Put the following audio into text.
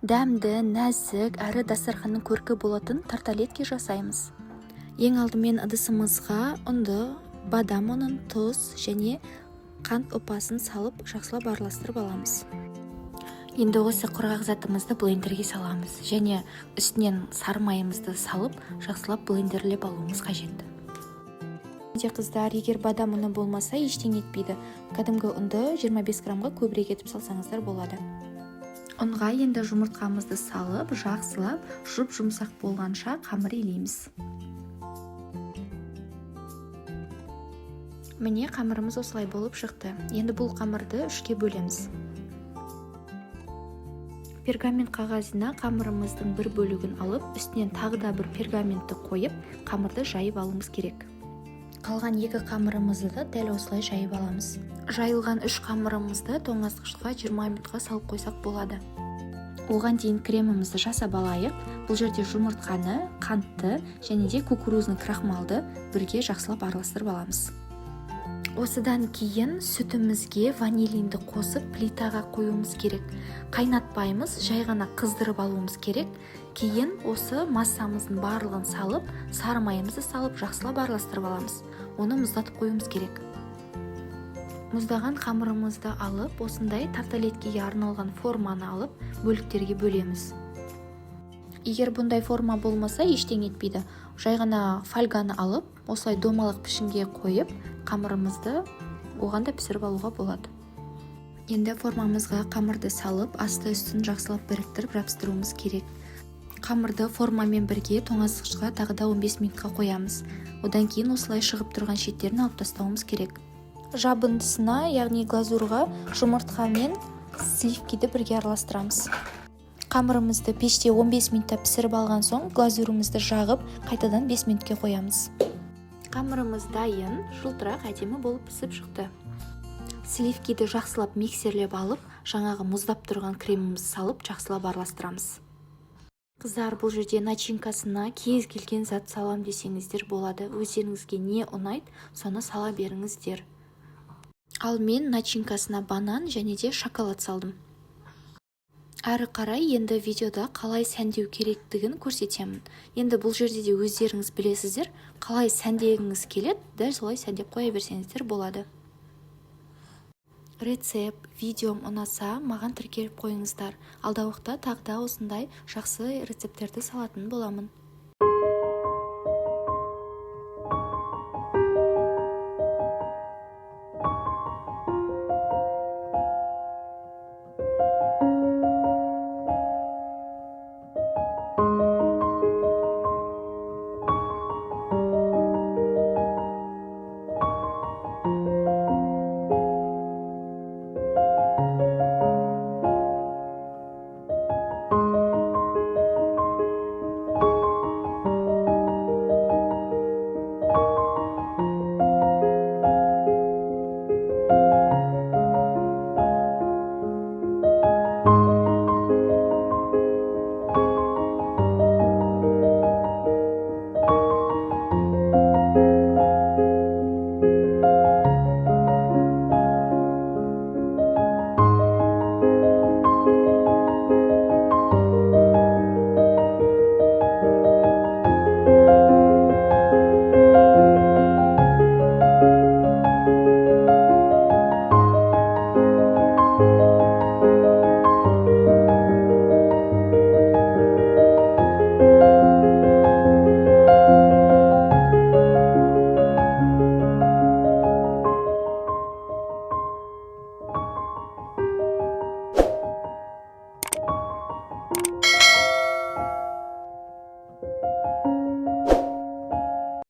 дәмді, нәзік әрі дастарханның көркі болатын тарталетке жасаймыз. Ең алдымен ыдысымызға ұнды, бадам ұнын, тұз және қант ұпасын салып жақсылап араластырып аламыз. Енді осы құрғақ затымызды блендерге саламыз және үстінен сары майымызды салып жақсылап блендерлеп алуымыз қажет. Қыздар, егер бадам ұны болмаса ештеңе етпейді. Кәдімгі ұнды 25 граммға көбірек етіп салсаңыздар болады. Ұнға енді жұмыртқамызды салып, жақсылап, жұмсақ болғанша қамыр илейміз. Міне қамырымыз осылай болып шықты. Енді бұл қамырды үшке бөлеміз. Пергамент қағазына қамырымыздың бір бөлігін алып, үстінен тағы да бір пергаментті қойып, қамырды жайып алуымыз керек. Қалған екі қамырымызды да дәл осылай жайып аламыз. Жайылған үш қамырымызды тоңазытқышқа 20 минутқа салып қойсақ болады. Оған дейін кремімізді жасап алайық. Бұл жерде жұмыртқаны, қантты және де кукурузный крахмалды бірге жақсылап араластырып аламыз. Осыдан кейін сүтімізге ванилинді қосып плитаға қоюымыз керек. Қайнатпаймыз, жай ғана қыздырып алуымыз керек. Кейін осы массамыздың барлығын салып, сары майымызды салып жақсылап араластырып аламыз. Оны мұздатып қоюымыз керек. Мұздаған қамырымызды алып, осындай тарталеткеге арналған форманы алып, бөліктерге бөлеміз. Егер бұндай форма болмаса, ештеңе етпейді. Жай ғана фольганы алып, осылай домалақ пішінге қойып, қамырымызды оған да пісіріп алуға болады. Енді формамызға қамырды салып, асты үстін жақсылап біріктіріп жабыстыруымыз керек. Қамырды формамен бірге тоңазытқышқа тағы да 15 минутқа қоямыз. Одан кейін осылай шығып тұрған шеттерін алып тастауымыз керек. Жабындысына, яғни глазурға жұмыртқа мен сливкиді бірге араластырамыз. Қамырымызды пеште 15 минутта пісіріп алған соң, глазурымызды жағып, қайтадан 5 минутке қоямыз. Қамырымыз дайын, жылтырақ әдемі болып пісіп шықты. Сливкиді жақсылап миксерлеп алып, жаңағы мұздап тұрған кремімізді салып, жақсылап араластырамыз. Қыздар, бұл жерде начинкасына кез келген зат салам десеңіздер болады. Өздеріңізге не ұнайды, соны сала беріңіздер. Ал мен начинкасына банан және де шоколад салдым. Әрі қарай енді видеода қалай сәндеу керектігін көрсетемін. Енді бұл жерде де өздеріңіз білесіздер, қалай сәндегіңіз келеді, дәл солай сәндеп қоя берсеңіздер болады. Рецепт, видеом ұнаса, маған тіркеліп қойыңыздар. Алдағы уақытта тағы да осындай жақсы рецепттерді салатын боламын.